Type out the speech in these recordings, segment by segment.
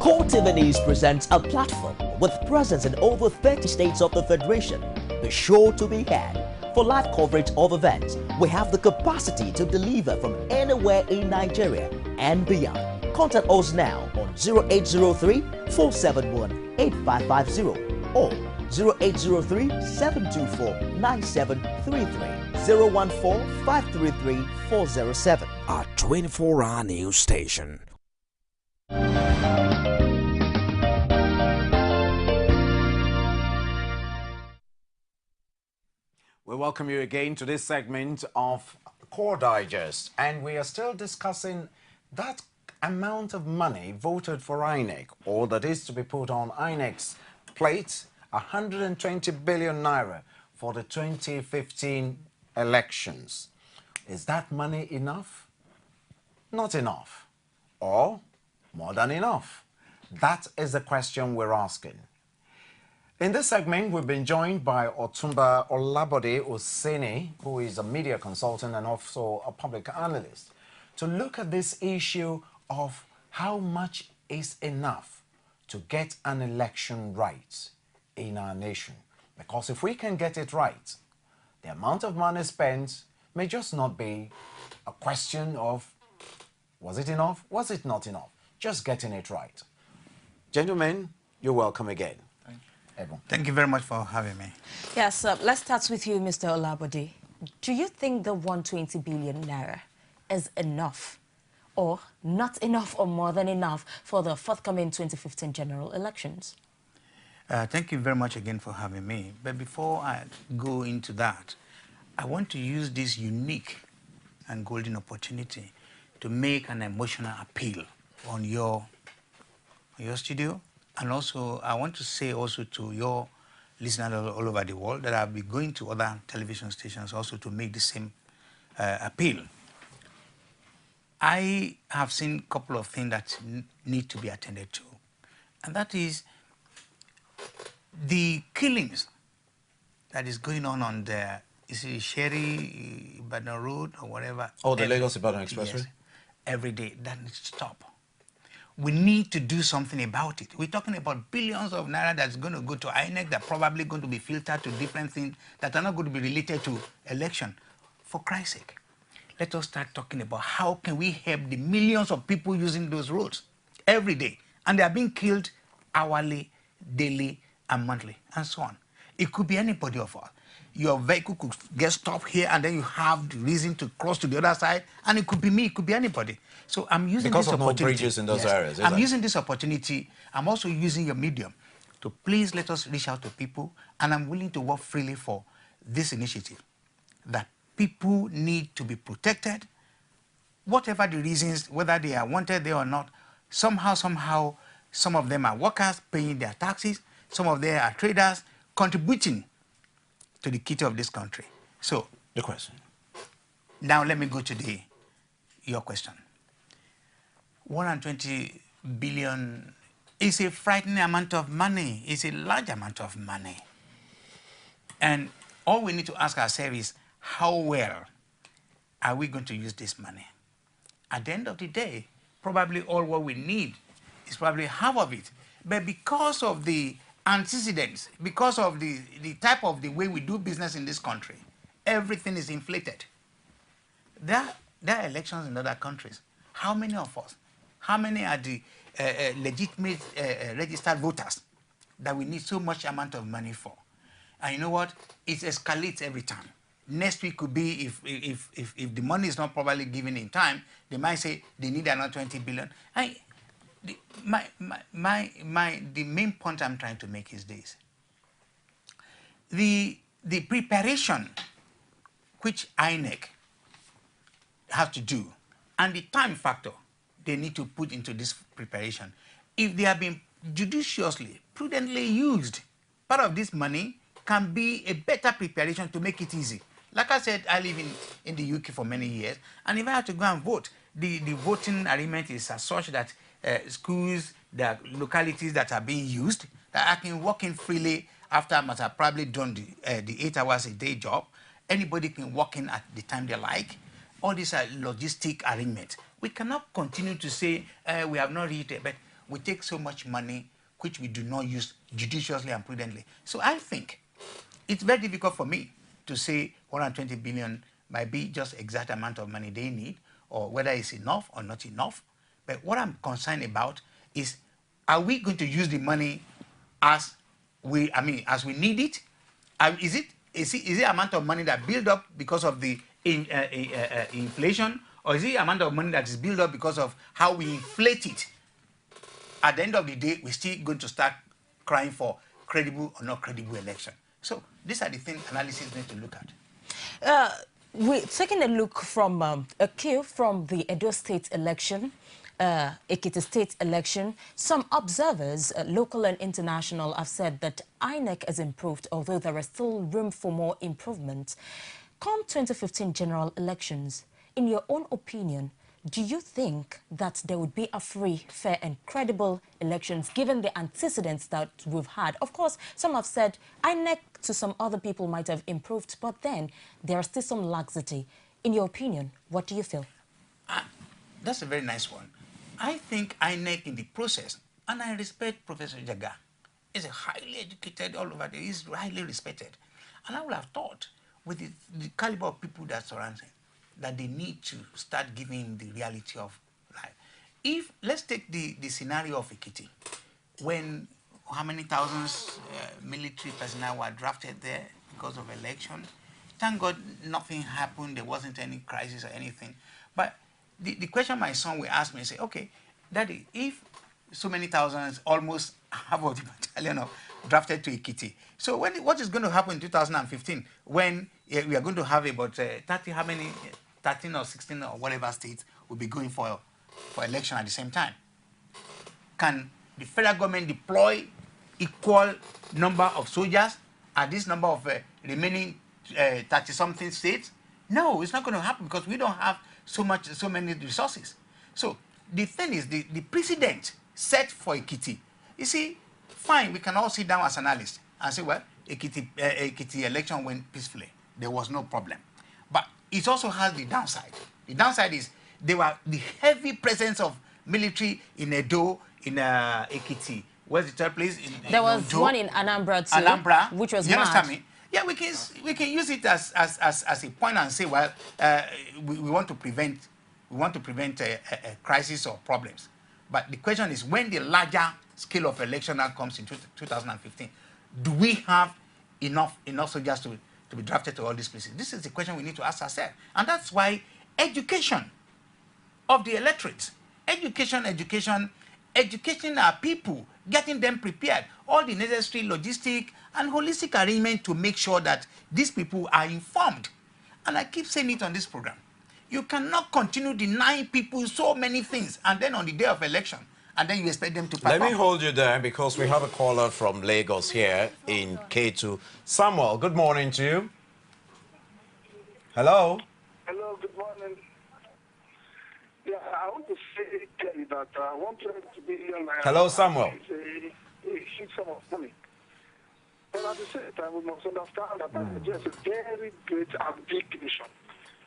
Core TV News presents a platform with presence in over 30 states of the Federation. Be sure to be had. For live coverage of events, we have the capacity to deliver from anywhere in Nigeria and beyond. Contact us now on 0803-471-8550 or 0803-724-9733, 014-533-407. Our 24-hour news station. We welcome you again to this segment of Core Digest, and we are still discussing that amount of money voted for INEC, or that is to be put on INEC'S plate, 120 billion naira for the 2015 elections. Is that money enough? Not enough? Or more than enough? That is the question we're asking. In this segment, we've been joined by Otumba Olabode Oseni, who is a media consultant and also a public analyst, to look at this issue of how much is enough to get an election right in our nation. Because if we can get it right, the amount of money spent may just not be a question of, was it enough? Was it not enough? Just getting it right. Gentlemen, you're welcome again. Thank you very much for having me. Yes, let's start with you, Mr. Olabode. Do you think the 120 billion naira is enough, or not enough, or more than enough for the forthcoming 2015 general elections? Thank you very much again for having me. But before I go into that, I want to use this unique and golden opportunity to make an emotional appeal on your studio. And also, I want to say also to your listeners all over the world that I'll be going to other television stations also to make the same appeal. I have seen a couple of things that need to be attended to. And that is the killings that is going on the, is it Sherry, Ibadan Road or whatever? Oh, the Lagos-Ibadan Expressway? Yes, every day. That needs to stop. We need to do something about it. We're talking about billions of naira that's going to go to INEC, that are probably going to be filtered to different things that are not going to be related to election. For Christ's sake, let us start talking about how can we help the millions of people using those roads every day. And they are being killed hourly, daily, and monthly, and so on. It could be anybody of us. Your vehicle could get stopped here, and then you have the reason to cross to the other side, and it could be me, it could be anybody. So I'm using because this of opportunity. No bridges in those areas, I'm using this opportunity. I'm also using your medium to please let us reach out to people, and I'm willing to work freely for this initiative. That people need to be protected, whatever the reasons, whether they are wanted there or not. Somehow, some of them are workers paying their taxes, some of them are traders contributing to the kitty of this country. So the question. Now let me go to your question. 120 billion is a frightening amount of money. It's a large amount of money. And all we need to ask ourselves is, how well are we going to use this money? At the end of the day, probably all what we need is probably half of it. But because of the antecedents, because of the type of the way we do business in this country, everything is inflated. There are elections in other countries. How many of us? How many are the legitimate registered voters that we need so much amount of money for? And you know what? It escalates every time. Next week could be, if the money is not properly given in time, they might say they need another 20 billion. The main point I'm trying to make is this. The preparation which INEC has to do and the time factor they need to put into this preparation, if they have been judiciously, prudently used, part of this money can be a better preparation to make it easy. Like I said, I live in the UK for many years, and if I have to go and vote, the voting arrangement is as such that schools, the localities that are being used, that I can walk in freely after I must have probably done the 8 hours a day job. Anybody can walk in at the time they like. All these are logistic arrangements. We cannot continue to say we have not reached it, but we take so much money which we do not use judiciously and prudently. So I think it's very difficult for me to say 120 billion might be just exact amount of money they need, or whether it's enough or not enough. But what I'm concerned about is, are we going to use the money as we need it? Is it amount of money that build up because of the inflation, or is it amount of money that is built up because of how we inflate it? At the end of the day, we're still going to start crying for credible or not credible election. So these are the things analysis need to look at. We're taking a look from a cue from the Edo State election, Ekiti State election. Some observers, local and international, have said that INEC has improved, although there is still room for more improvement. Come 2015 general elections, in your own opinion, do you think that there would be a free, fair and credible elections given the antecedents that we've had? Of course, some have said INEC to some other people might have improved, but then there is still some laxity. In your opinion, what do you feel? That's a very nice one. I think INEC in the process, and I respect Professor Jaga, is a highly educated all over there, he's highly respected. And I would have thought, with the caliber of people that surround him, that they need to start giving him the reality of life. If, let's take the scenario of Ekiti, when how many thousands military personnel were drafted there because of election. Thank God nothing happened, there wasn't any crisis or anything. But the question my son will ask me, say, okay, Daddy, if so many thousands, almost half of the battalion are drafted to Ekiti, so what is going to happen in 2015 when we are going to have about 30, how many, 13 or 16 or whatever states will be going for election at the same time? Can the federal government deploy equal number of soldiers at this number of remaining 30-something states? No, it's not going to happen because we don't have so many resources. So the thing is, the precedent set for Ekiti, you see, fine, we can all sit down as analysts and say, well, Ekiti election went peacefully. There was no problem. But it also has the downside. The downside is there were the heavy presence of military in Edo, in Ekiti. Where's the third place? There was one in Anambra too, Anambra, which was you understand mad. me? Yeah, we can use it as a point and say, well, we want to prevent a crisis or problems. But the question is, when the larger scale of election now comes in 2015, do we have enough soldiers to be drafted to all these places? This is the question we need to ask ourselves. And that's why education of the electorate, educating our people, getting them prepared, all the necessary logistic and holistic arrangement to make sure that these people are informed. And I keep saying it on this program. You cannot continue denying people so many things and then on the day of election, and then you expect them to perform. Let me hold you there because we have a caller from Lagos here in K2. Samuel, good morning to you. Hello. Hello, good morning. Yeah, I want to say clearly that 120 billion Hello, Samuel. is a huge sum of money. But at the same time, we must understand that Nigeria is a very great and big nation.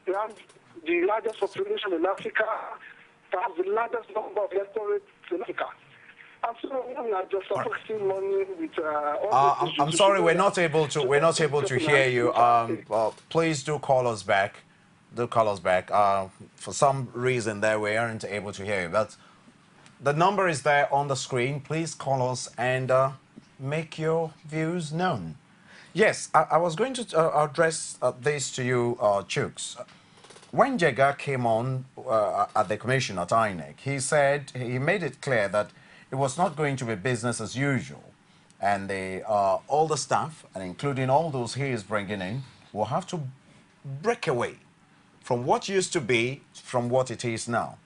We have the largest population in Africa, perhaps the largest number of electorates in Africa. And so we are just supporting money with all I'm sorry, we're not able to hear you. Please do call us back. Do call us back. For some reason there we aren't able to hear you. But the number is there on the screen. Please call us and make your views known. Yes, I was going to address this to you, Chooks. When Jega came on at the commission at INEC, he made it clear that it was not going to be business as usual, and all the staff, and including all those he is bringing in, will have to break away from what used to be from what it is now.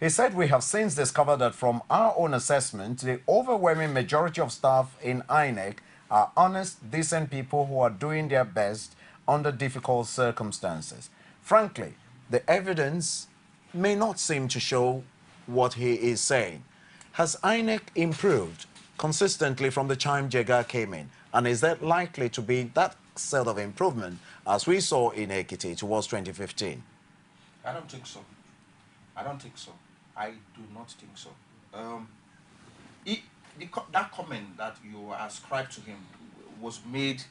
He said, we have since discovered that from our own assessment, the overwhelming majority of staff in INEC are honest, decent people who are doing their best under difficult circumstances. Frankly, the evidence may not seem to show what he is saying. Has INEC improved consistently from the time Jega came in? And is that likely to be that sort of improvement as we saw in Ekiti towards 2015? I don't think so. I don't think so. I do not think so. that comment that you ascribed to him was made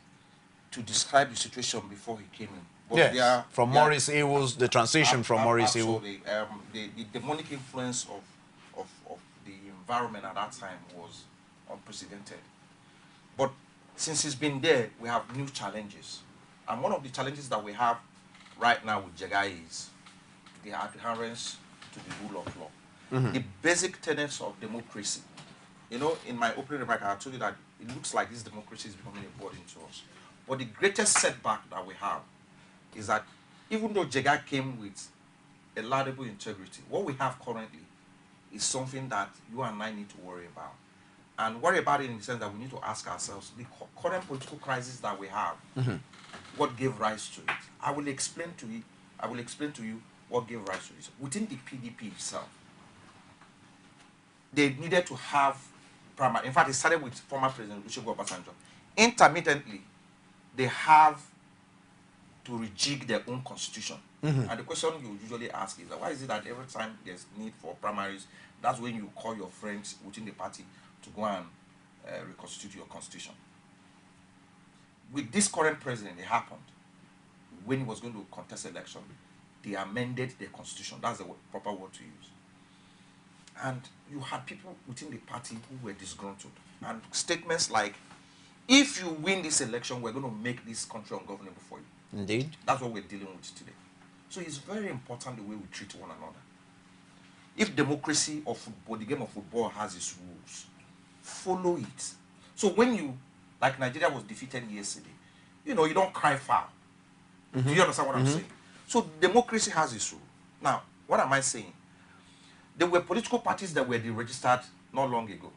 to describe the situation before he came in. But Yes, from Maurice Ewell's, the transition from Maurice Ewell. Absolutely. The demonic influence of the environment at that time was unprecedented. But since he's been there, we have new challenges. And one of the challenges that we have right now with Jega is the adherence to the rule of law. The basic tenets of democracy. You know, in my opening remark, I told you that it looks like this democracy is becoming a burden to us. But the greatest setback that we have is that even though Jega came with a laudable integrity, what we have currently is something that you and I need to worry about. And worry about it in the sense that we need to ask ourselves, the current political crisis that we have, what gave rise to it? I will explain to you what gave rise to it. Within the PDP itself, they needed to have primary. In fact, it started with former President Olusegun Obasanjo. Intermittently, they have to rejig their own constitution. And the question you usually ask is, why is it that every time there's need for primaries, that's when you call your friends within the party to go and reconstitute your constitution? With this current president, it happened. When he was going to contest election, they amended their constitution. That's the proper word to use. And you had people within the party who were disgruntled. And statements like, if you win this election, we're going to make this country ungovernable for you. Indeed. That's what we're dealing with today. So it's very important the way we treat one another. If democracy or football, the game of football has its rules, follow it. So when you, like Nigeria was defeated yesterday, you know, you don't cry foul. Do you understand what I'm saying? So democracy has its rule. Now, what am I saying? There were political parties that were deregistered not long ago.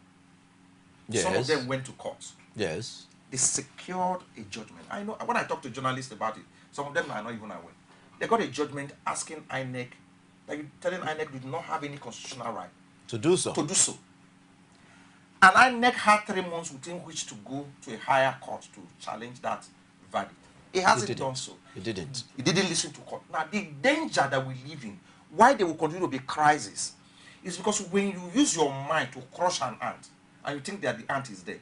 Yes. Some of them went to court. Yes. They secured a judgment. I know, when I talk to journalists about it, some of them are not even aware. They got a judgment asking INEC, like telling INEC they do not have any constitutional right To do so. to do so. And INEC had 3 months within which to go to a higher court to challenge that verdict. It hasn't done so. It didn't. It didn't listen to court. Now, the danger that we live in, why there will continue to be crisis, is because when you use your mind to crush an ant, and you think that the ant is dead,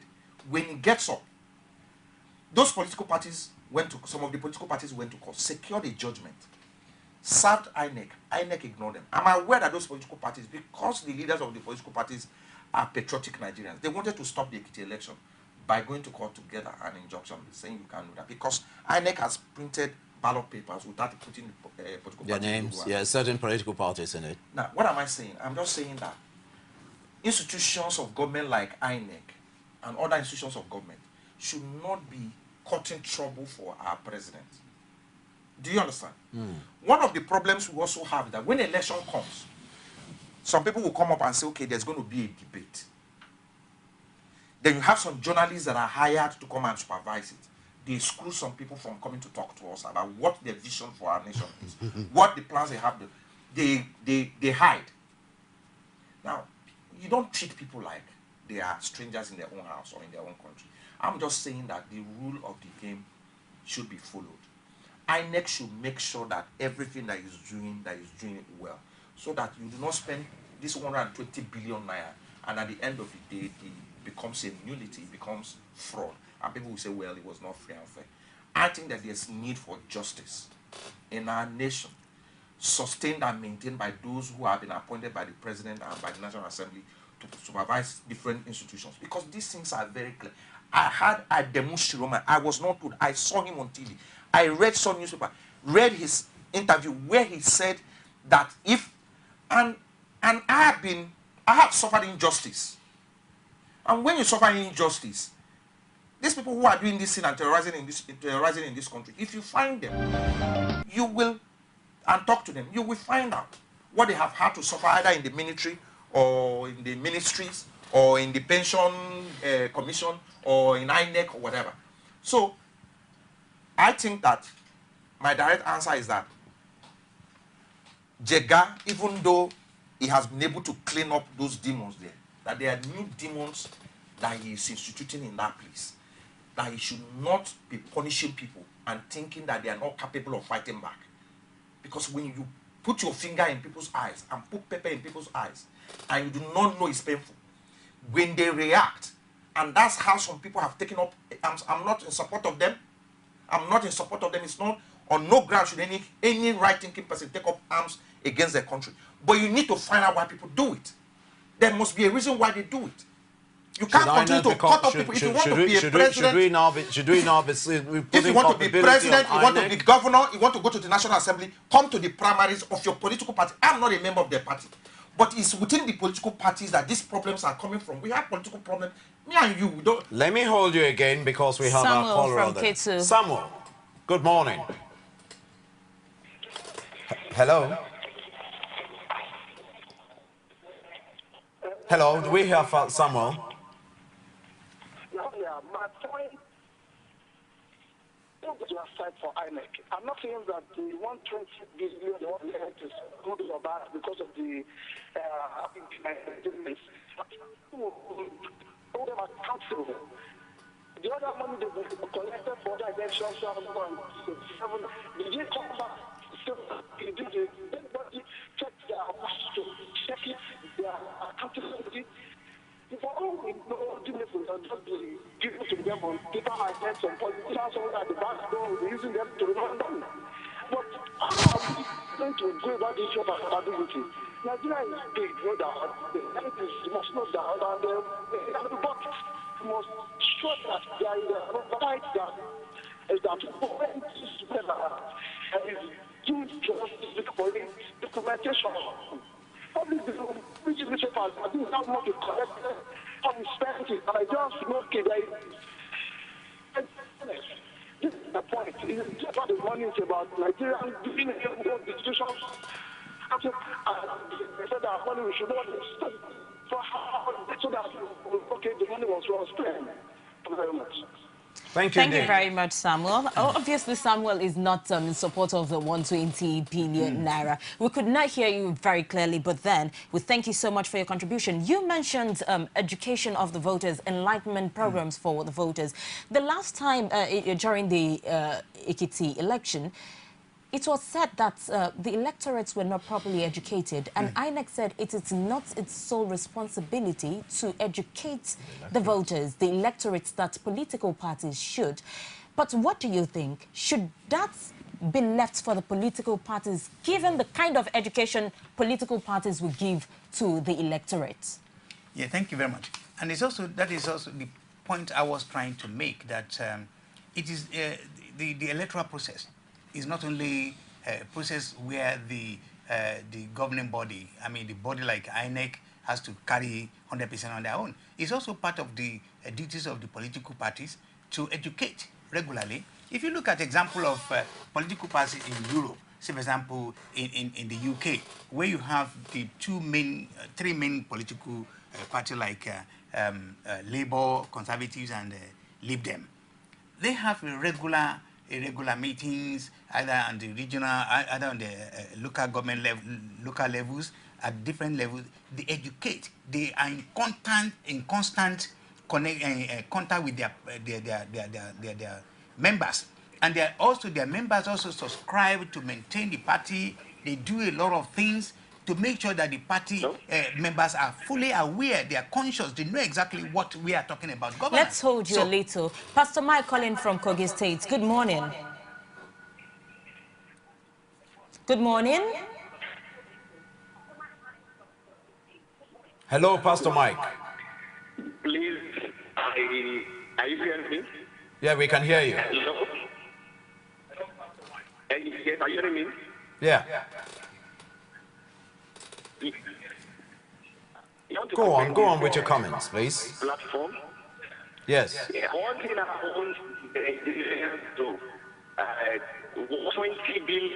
when it gets up, those political parties some of the political parties went to court, secured a judgment, served INEC. INEC ignored them. I'm aware that those political parties, because the leaders of the political parties are patriotic Nigerians, they wanted to stop the Ekiti election by going to court to get an injunction saying you can't do that, because INEC has printed ballot papers without putting the political Their parties names, logo. yeah, certain political parties in it. Now, what am I saying? I'm just saying that institutions of government like INEC and other institutions of government should not be causing trouble for our president. Do you understand? One of the problems we also have is that when election comes, some people will come up and say, okay, there's going to be a debate. Then you have some journalists that are hired to come and supervise it. They screw some people from coming to talk to us about what their vision for our nation is, what the plans they have. They hide. Now, you don't treat people like they are strangers in their own house or in their own country. I'm just saying that the rule of the game should be followed. INEC should make sure that everything that is doing it well, so that you do not spend this 120 billion naira, and at the end of the day, it becomes a nullity, it becomes fraud, and people will say, well, it was not fair and fair. I think that there's need for justice in our nation, sustained and maintained by those who have been appointed by the president and by the National Assembly to supervise different institutions, because these things are very clear. I had a demonstration. I was not told. I saw him on TV. I read some newspaper, read his interview where he said that if and I have suffered injustice. And when you suffer injustice, these people who are doing this thing and terrorizing in this country, if you find them, you will and talk to them, you will find out what they have had to suffer either in the military or in the ministries or in the pension commission or in INEC or whatever. So I think that my direct answer is that Jega, even though he has been able to clean up those demons there, that there are new demons that he is instituting in that place, that he should not be punishing people and thinking that they are not capable of fighting back. Because when you put your finger in people's eyes and put pepper in people's eyes and you do not know it's painful, when they react. And that's how some people have taken up arms. I'm not in support of them. I'm not in support of them. It's not on no ground should any right-thinking person take up arms against their country. But you need to find out why people do it. There must be a reason why they do it. You can't continue to cut off people. If you want to be a president, should we now be if you want to be president, you want to be governor, you want to go to the National Assembly, come to the primaries of your political party. I'm not a member of their party. But it's within the political parties that these problems are coming from. We have political problems. Me and you, we don't. Let me hold you again because we have Samuel our caller from on there. K2. Samuel, good morning. Hello? Hello, do we have Samuel? Yeah, my point is to fight for INEC. I'm not saying that the 120 billion they want to is good or bad because of the hold them accountable. The other money they collected for the election 7.7, they didn't come back. Everybody check their check it, their accountability. For all we know, just be given to them on paper and then some politicians at the back door will be using them to run them. But how are we going to go about this issue of accountability? Nigeria is big, no doubt. You must know that. But you must show that there is a right that is that prevent this weather and is due to documentation. Probably which is newspapers, I think not much to collect how we spend it, and I just know, okay, this is the point. It's just about the money, it's about Nigeria doing institutions. They said that money we should not so that, okay, the money was well spent. Thank you very much. Thank you. Thank you very much, Samuel. Obviously, Samuel is not in support of the 120 billion naira. We could not hear you very clearly, but then we thank you so much for your contribution. You mentioned education of the voters, enlightenment programs for the voters. The last time during the Ekiti election, it was said that the electorates were not properly educated, and INEC said it is not its sole responsibility to educate the voters, the electorates, that political parties should. But what do you think? Should that be left for the political parties, given the kind of education political parties will give to the electorate? Yeah, thank you very much. And that is also the point I was trying to make, that it is the electoral process is not only a process where the governing body, I mean the body like INEC, has to carry 100% on their own. It's also part of the duties of the political parties to educate regularly. If you look at example of political parties in Europe, say for example in the UK, where you have the three main political parties like Labour, Conservatives, and Lib Dem, they have regular meetings, either on the regional, either on the local government level, local levels, at different levels. They educate. They are in constant contact with their members, and their members also subscribe to maintain the party. They do a lot of things to make sure that the party members are fully aware, they are conscious, they know exactly what we are talking about. Governance. Let's hold you a little. Pastor Mike calling from Kogi State. Good morning. Good morning. Hello, Pastor Mike. Please, are you hearing me? Yeah, we can hear you. Hello? Yes, are you hearing me? Yeah. Go on with your comments, please. Platform. Yes. One thing I want to do, 20 billion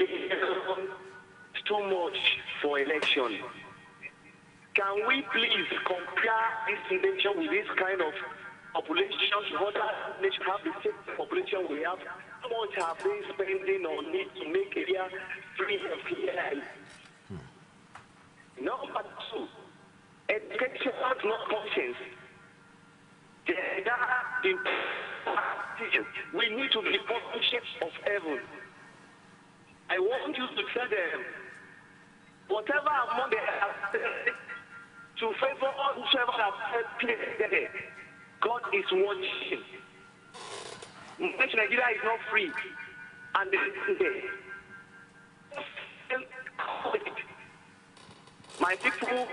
is too much for election. Can we please compare this nation with this kind of population? Other nations have the same population we have. How much are they spending on it to make area free and fair? Number two, education is not conscience. We need to be conscious of heaven. I want you to tell them, whatever amount they have to favor whoever that play there. God is watching. Nigeria is not free, and my people,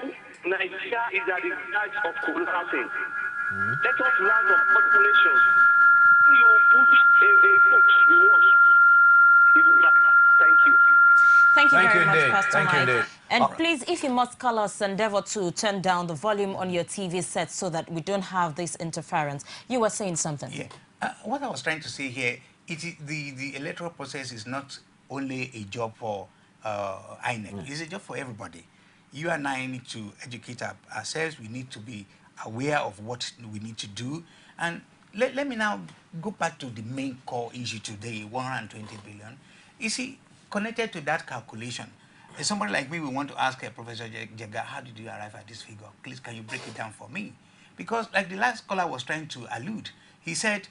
Nigeria is at the verge of collapsing. Let us learn from other nations. You push a vote, you watch. Thank you. Thank you very much, indeed. Pastor Thank you Mike. indeed. And please, if you must call us, endeavor to turn down the volume on your TV set so that we don't have this interference. You were saying something. Yeah. What I was trying to say here, the electoral process is not only a job for INEC. It's a job for everybody. You and I need to educate ourselves. We need to be aware of what we need to do. And let me now go back to the main core issue today, 120 billion. You see, connected to that calculation, somebody like me will want to ask Professor Jega, how did you arrive at this figure? Please, can you break it down for me? Because like the last caller was trying to allude, he said,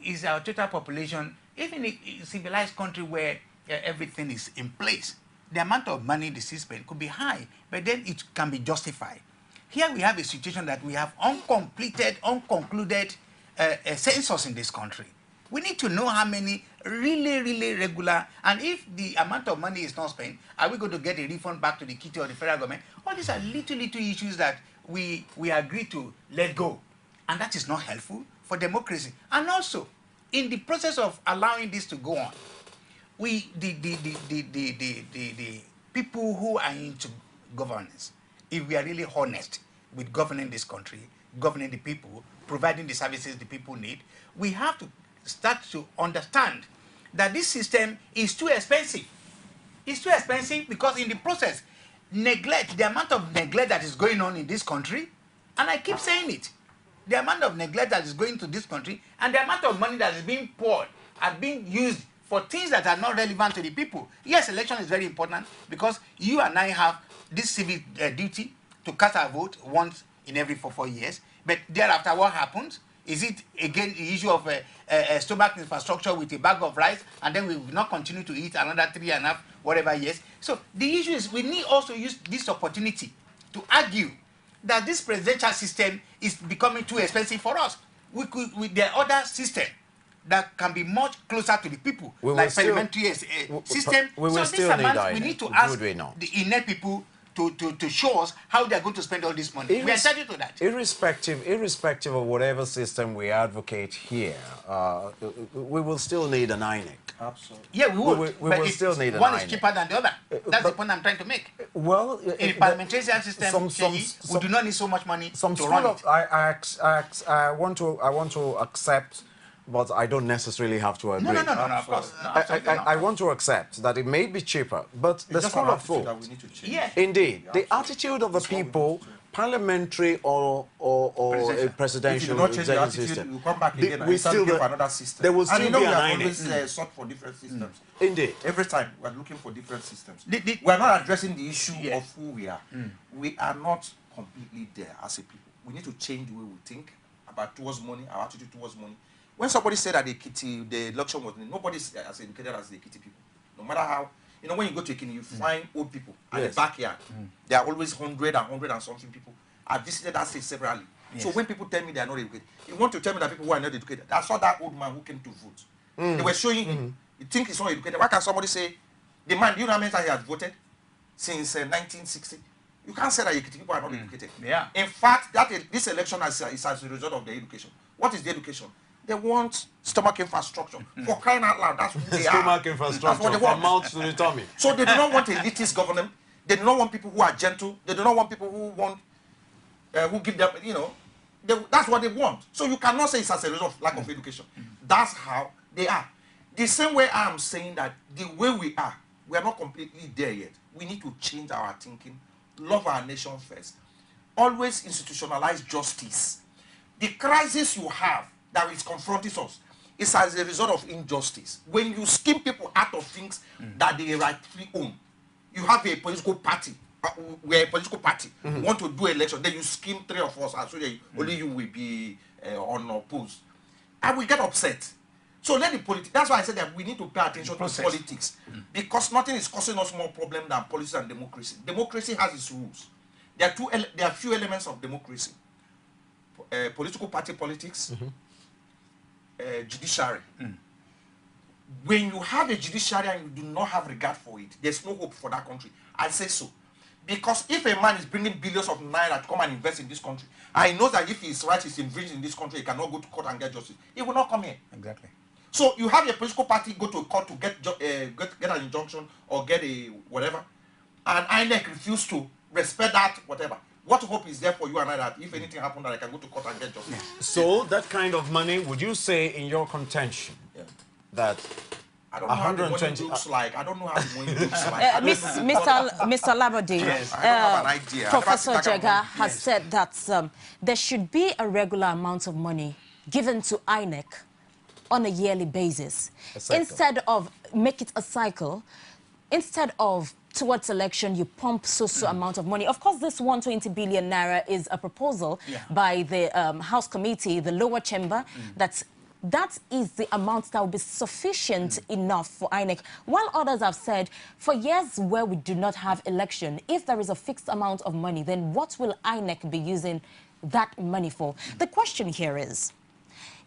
is our total population, even in a civilized country where everything is in place, the amount of money the is spent could be high, but then it can be justified. Here we have a situation that we have unconcluded census in this country. We need to know how many really regular, and if the amount of money is not spent, are we going to get a refund back to the kitty or the federal government? All these are little issues that we agree to let go, and that is not helpful for democracy. And also, in the process of allowing this to go on, the people who are into governance, if we are really honest with governing this country, governing the people, providing the services the people need, we have to start to understand that this system is too expensive. It's too expensive because in the process, the amount of neglect that is going on in this country, and I keep saying it, the amount of neglect that is going to this country and the amount of money that is being poured and being used for things that are not relevant to the people. Yes, election is very important because you and I have this civic duty to cast our vote once in every 4 years. But thereafter, what happens? Is it again the issue of stomach infrastructure with a bag of rice, and then we will not continue to eat another 3.5 whatever years? So the issue is we need also use this opportunity to argue that this presidential system is becoming too expensive for us. With the other system that can be much closer to the people, like parliamentary system. We will so still this need amount, we need to ask the INEC people to show us how they are going to spend all this money. We are entitled to that. Irrespective of whatever system we advocate here, we will still need an INEC. Absolutely. Yeah, we would. We will still need an INEC. One is cheaper than the other. That's the point I'm trying to make. Well, in the parliamentary system, we do not need so much money to run it. I want to accept, but I don't necessarily have to agree. No, of course. I want to accept that it may be cheaper, but the school of thought, yeah. indeed, the attitude of the people, parliamentary or a presidential executive system, you come back again and still for another system. There will still and be we an have INEC. always sought for different systems. Indeed. Every time we are looking for different systems. We are not addressing the issue of who we are. We are not completely there as a people. We need to change the way we think about towards money, our attitude towards money. When somebody said that the election was, nobody is as educated as the Ekiti people. No matter how, when you go to Ekiti, you find old people at the backyard. There are always 100 and something people. I've visited that state severally. Yes. So when people tell me they are not educated, you want to tell me that people who are not educated. I saw that old man who came to vote. They were showing him. You think he's not educated? Why can't somebody say, the man, do you know how many times he has voted since 1960? You can't say that Ekiti people are not educated. Yeah. In fact, this election is as a result of their education. What is the education? They want stomach infrastructure. For crying out loud, that's what they are. Stomach infrastructure, that's what they want. from mouth to the tummy. So they do not want elitist government. They do not want people who are gentle. They do not want people who give them, that's what they want. So you cannot say it's as a result of lack of education. That's how they are. The same way I am saying that the way we are not completely there yet. We need to change our thinking, love our nation first, always institutionalize justice. The crisis you have that is confronting us is as a result of injustice. When you skim people out of things that they rightfully own, you have a political party, we're a political party, want to do election, then you skim 3 of us, and so only you will be unopposed. I will get upset. So let the politics, that's why I said that we need to pay attention to politics. Because nothing is causing us more problem than politics and democracy. Democracy has its rules. there are few elements of democracy: political party politics, judiciary. When you have a judiciary and you do not have regard for it, there's no hope for that country. I say so. Because if a man is bringing billions of naira to come and invest in this country, and he knows that if his right is infringed in this country, he cannot go to court and get justice, he will not come here. Exactly. So you have a political party go to court to get an injunction or get a whatever, and INEC refuse to respect that whatever. What hope is there for you and I that if anything happened that I can go to court and get justice? So that kind of money, would you say in your contention that I don't know how the money 120 looks like. I don't know how the money looks like. Mr. Labode, Yes, I don't have an idea. Professor I never sit back Jega and- has said that there should be a regular amount of money given to INEC on a yearly basis. Instead of make it a cycle, instead of towards election, you pump so amount of money. Of course, this 120 billion naira is a proposal by the House Committee, the lower chamber, that is the amount that will be sufficient enough for INEC. While others have said, for years where we do not have election, if there is a fixed amount of money, then what will INEC be using that money for? The question here is,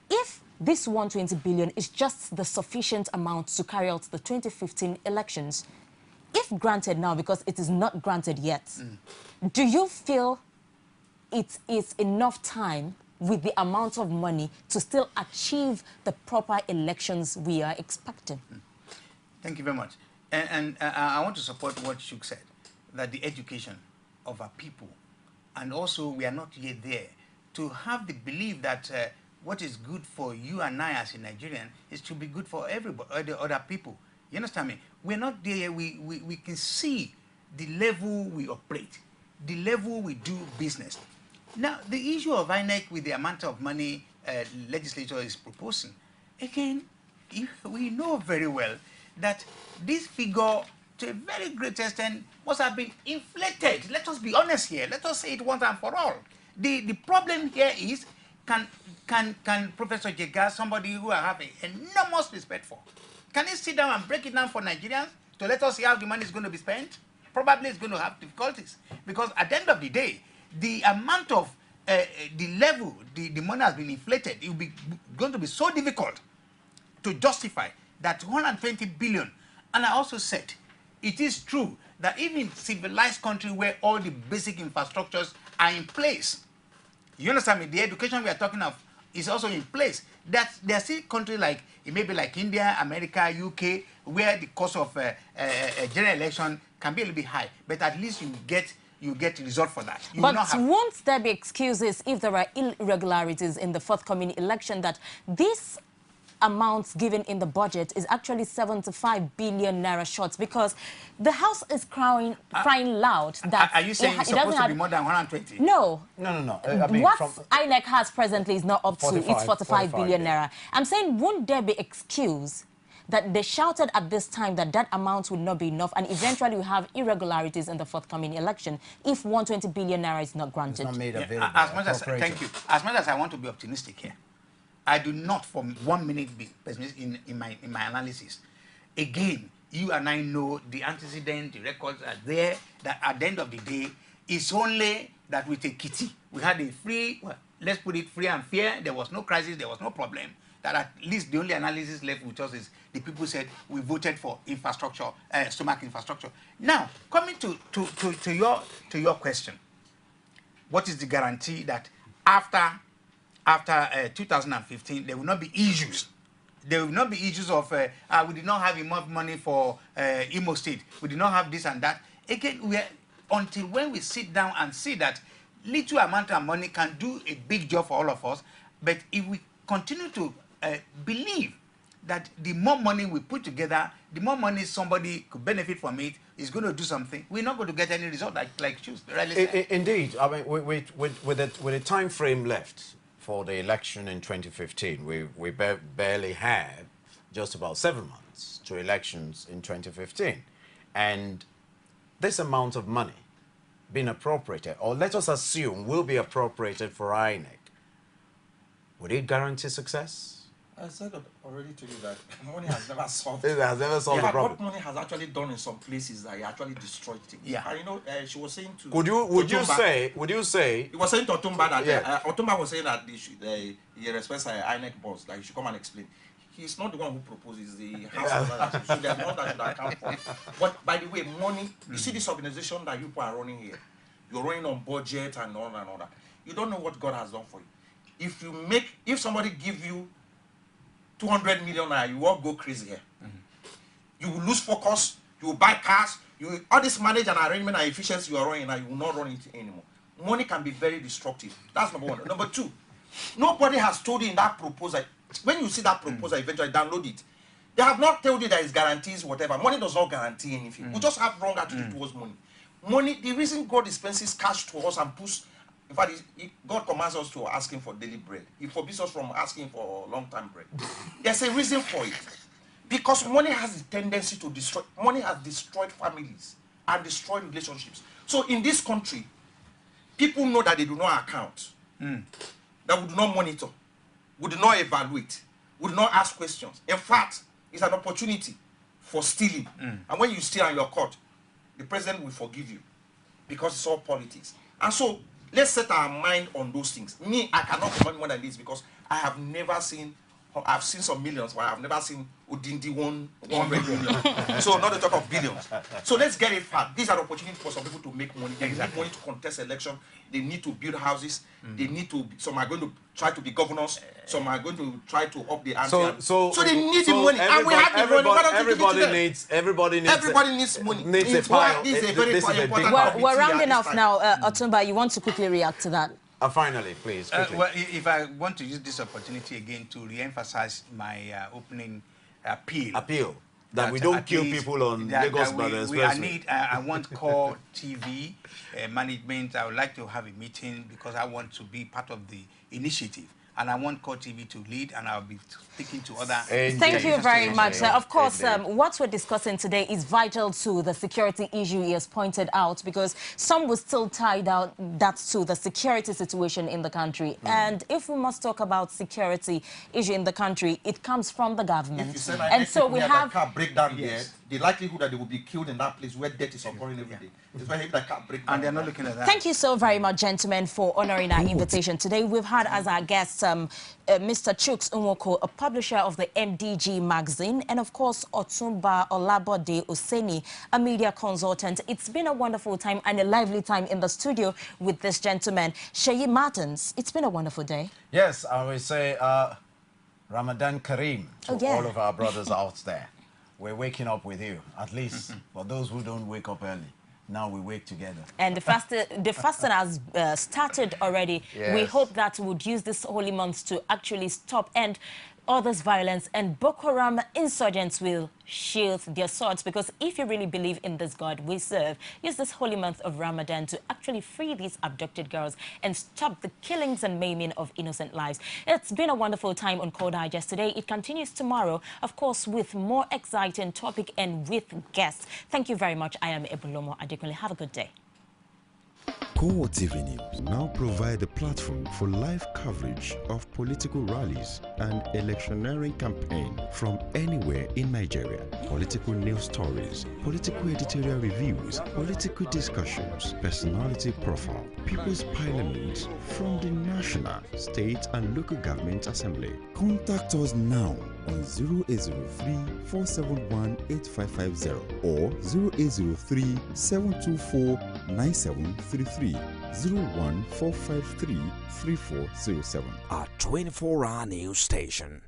if this 120 billion is just the sufficient amount to carry out the 2015 elections, if granted now, because it is not granted yet, do you feel it is enough time with the amount of money to still achieve the proper elections we are expecting? Thank you very much. And I want to support what Shuk said, that the education of our people, and also we are not yet there, to have the belief that what is good for you and I as a Nigerian is to be good for everybody, other people. You understand me? We're not there. We can see the level we operate, the level we do business. Now, the issue of INEC with the amount of money legislature is proposing, again, we know very well that this figure, to a very great extent, must have been inflated. Let us be honest here. Let us say it once and for all. The problem here is, can Professor Jega, somebody who I have enormous respect for, can he sit down and break it down for Nigerians to let us see how the money is going to be spent? Probably it's going to have difficulties. Because at the end of the day, the amount of, the level, the money has been inflated. It will be going to be so difficult to justify that 120 billion. And I also said, it is true that even in civilized country where all the basic infrastructures are in place, you understand me, the education we are talking of is also in place. That there are still countries like, it may be like India, America, UK, where the cost of a general election can be a little bit high, but at least you get result for that. But won't there be excuses if there are irregularities in the forthcoming election that this amount given in the budget is actually 75 billion naira short? Because the House is crying loud that... Are you saying it's supposed to be more than 120? No. No. I mean, what INEC has presently is not up to its 45 billion naira. Yeah. I'm saying, won't there be excuse that they shouted at this time that that amount would not be enough, and eventually we have irregularities in the forthcoming election if 120 billion naira is not granted? It's not made available. Thank you. As much as I want to be optimistic here, I do not for 1 minute be pessimistic in my analysis. Again, you and I know the antecedent, the records are there, that at the end of the day, it's only that with a kitty, we had a free, well, let's put it free and fair, there was no crisis, there was no problem. That at least the only analysis left with us is the people said we voted for infrastructure, stomach infrastructure. Now, coming to your question, what is the guarantee that after 2015 there will not be issues? There will not be issues of we did not have enough money for Imo State. We did not have this and that. Again, until when we sit down and see that little amount of money can do a big job for all of us, but if we continue to believe that the more money we put together, the more money somebody could benefit from it is going to do something, we're not going to get any result like Choose rightly said. Indeed. I mean, with the time frame left for the election in 2015, we barely had just about 7 months to elections in 2015. And this amount of money being appropriated, or let us assume will be appropriated for INEC, would it guarantee success? I said already to you that money has never solved. It has never solved the What problem. money has actually done in some places that it actually destroyed things. Yeah. And you know, she was saying to. Would you say? He was saying to Otumba that Yeah. Otumba was saying that he respects INEC boss, that he should come and explain. He's not the one who proposes the house of that. So there's not that should account for. But by the way, money. You see this organization that you people are running here. You're running on budget and all that. You don't know what God has done for you. If somebody give you 200 million naira, you won't go crazy here. You will lose focus. You will buy cars. All this manage and arrangement and efficiency you are running now, you will not run it anymore. Money can be very destructive. That's number one. Number two, nobody has told you in that proposal. When you see that proposal, eventually download it. They have not told you that it guarantees whatever. Money does not guarantee anything. We just have wrong attitude towards money. Money, the reason God dispenses cash to us and puts, in fact, God commands us to ask Him for daily bread. He forbids us from asking for long-term bread. There's a reason for it. Because money has a tendency to destroy. Money has destroyed families and destroyed relationships. So in this country, people know that they do not account, that we do not monitor, we do not evaluate, we do not ask questions. In fact, it's an opportunity for stealing. And when you steal and you're caught, the president will forgive you because it's all politics. And so let's set our mind on those things. Me, I cannot comment more than this because I have never seen. I've seen some millions, but I've never seen Udindi 100 million. So not to talk of billions. So let's get it fast. These are opportunities for some people to make money. They need money to contest election. They need to build houses. They need to. Some are going to try to be governors. Some are going to try to up the ante. So they need the money, and we have the money. Why don't you give it to them? Everybody needs money. Needs a pile. This is a very important. We're rounding off now. Otumba, you want to quickly react to that? Finally, please. Quickly. Well, if I want to use this opportunity again to re-emphasize my opening appeal. That we don't kill people on Lagos Brothers Expressway. I want core TV management. I would like to have a meeting because I want to be part of the initiative. And I want Core TV to lead, and I'll be speaking to other... Thank you very much. Of course, what we're discussing today is vital to the security issue he has pointed out, because some will still tie down that to the security situation in the country. And if we must talk about security issue in the country, it comes from the government. And so we have... car breakdown there, the likelihood that they will be killed in that place where death is occurring every day. It's why that car breakdown. And they're not looking at that. Thank you so very much, gentlemen, for honoring our invitation today. We've had as our guests Mr. Chuks Nwoko, a publisher of the MDG magazine, and of course Otumba Olabode Oseni, a media consultant. It's been a wonderful time and a lively time in the studio with this gentleman. Sheyi Martins, it's been a wonderful day. Yes, I will say Ramadan Kareem to all of our brothers out there. We're waking up with you, at least for those who don't wake up early. Now we wake together. And the fasting has started already. Yes. We hope that we would use this holy month to actually stop and all this violence, and Boko Haram insurgents will shield their swords, because if you really believe in this God we serve, use this holy month of Ramadan to actually free these abducted girls and stop the killings and maiming of innocent lives. It's been a wonderful time on Core Digest today. It continues tomorrow, of course, with more exciting topic and with guests. Thank you very much. I am Ebulomo Adekunle. Have a good day. Core TV News now provide a platform for live coverage of political rallies and electioneering campaign from anywhere in Nigeria. Political news stories, political editorial reviews, political discussions, personality profile, People's Parliament from the National, State and Local Government Assembly. Contact us now on 0803-471-8550 or 0803-724-9733, 01453-3407. A 24-hour news station